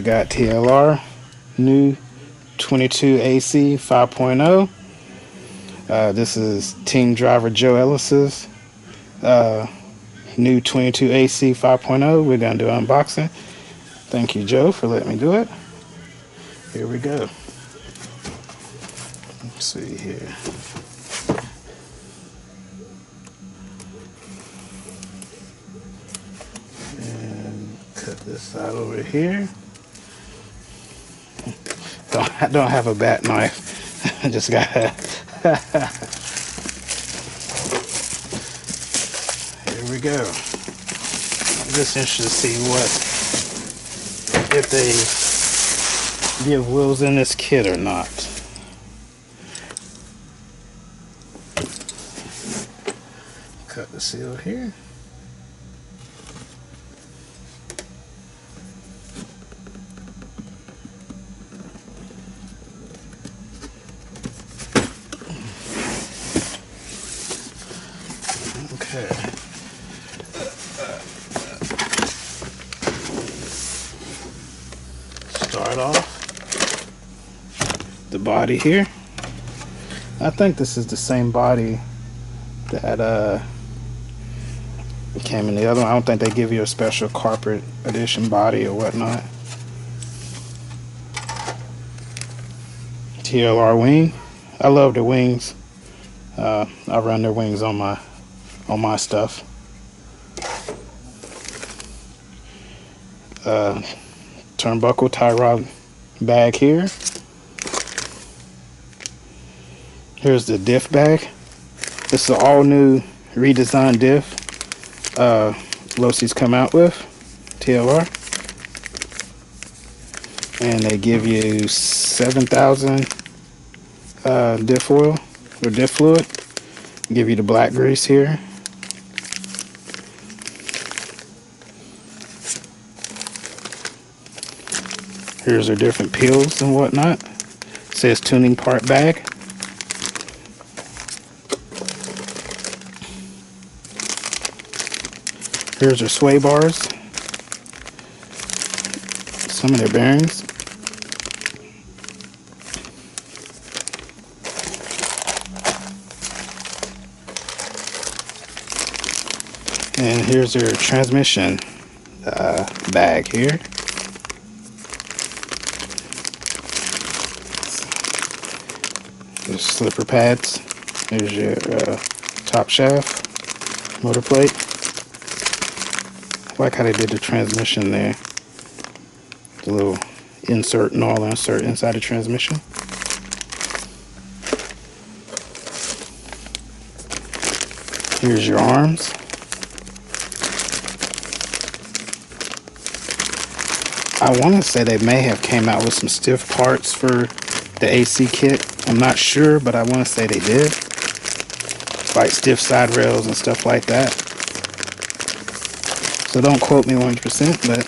got TLR, new 22 AC 5.0. This is team driver Joe Ellis's new 22 AC 5.0. We're going to do unboxing. Thank you, Joe, for letting me do it. Here we go. Let's see here. And cut this side over here. I don't have a bat knife. I just got a here we go. I'm just interested to see if they give wheels in this kit or not. Cut the seal here. Okay. Start off the body here. I think this is the same body that came in the other one. I don't think they give you a special corporate edition body or whatnot. TLR wing. I love the wings. I run their wings on my stuff. Turnbuckle tie rod bag here. Here's the Diff Bag. This is an all new redesigned diff Losi's come out with, TLR. And they give you 7,000 diff oil or diff fluid. Give you the black grease here. Here's their different peels and whatnot. It says tuning part bag. Here's their sway bars. Some of their bearings. And here's their transmission bag here. There's slipper pads. There's your top shaft, motor plate. I like how they did the transmission there. The little insert and all insert inside the transmission. Here's your arms. I want to say they may have came out with some stiff parts for the AC kit. I'm not sure, but I want to say they did. Like stiff side rails and stuff like that. So don't quote me 100%, but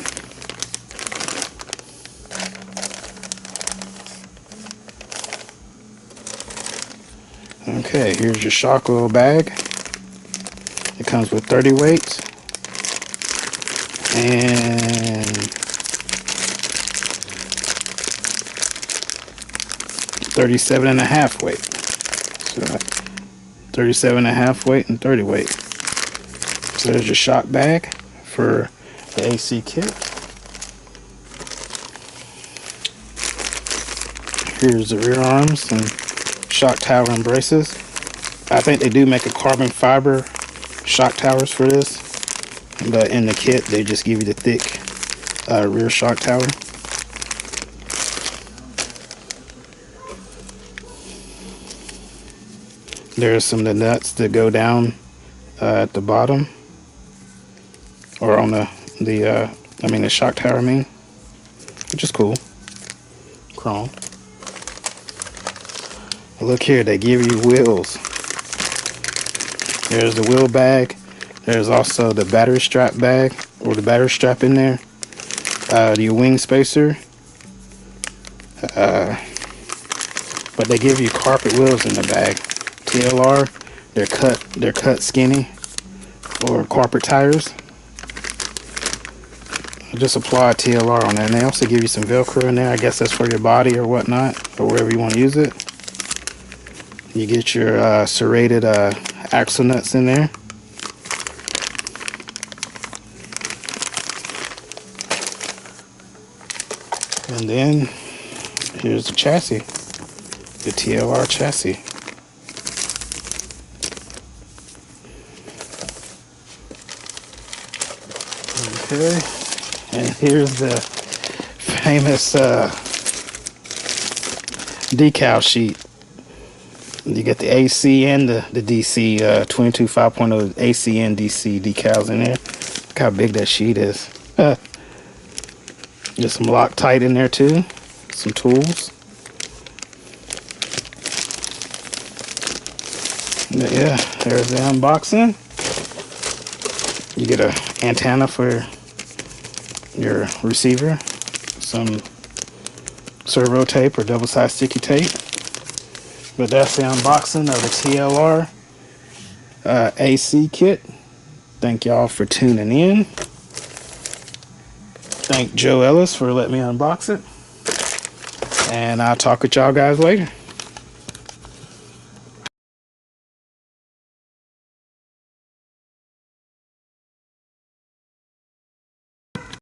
okay, here's your shock oil bag. It comes with 30 weights and 37.5 weight. So 37.5 weight and 30 weight. So there's your shock bag for the AC kit. Here's the rear arms and shock tower and braces. I think they do make a carbon fiber shock towers for this, but in the kit they just give you the thick rear shock tower. There's some of the nuts that go down at the bottom, or on the shock tower, which is cool. Chrome. Look here, they give you wheels. There's the wheel bag. There's also the battery strap bag, or the battery strap in there. Your wing spacer. But they give you carpet wheels in the bag. TLR, they're cut skinny, or carpet tires. Just apply a TLR on there, and they also give you some Velcro in there. I guess that's for your body or whatnot, or wherever you want to use it. You get your serrated axle nuts in there. And then here's the chassis, the TLR chassis. Okay, and here's the famous decal sheet. You get the AC and the DC 22 5.0 AC and DC decals in there. Look how big that sheet is. Just some Loctite in there too. Some tools. But yeah, there's the unboxing. You get an antenna for your receiver, some servo tape or double-sided sticky tape. But that's the unboxing of the TLR AC kit. Thank y'all for tuning in. Thank Joe Ellis for letting me unbox it. And I'll talk with y'all guys later.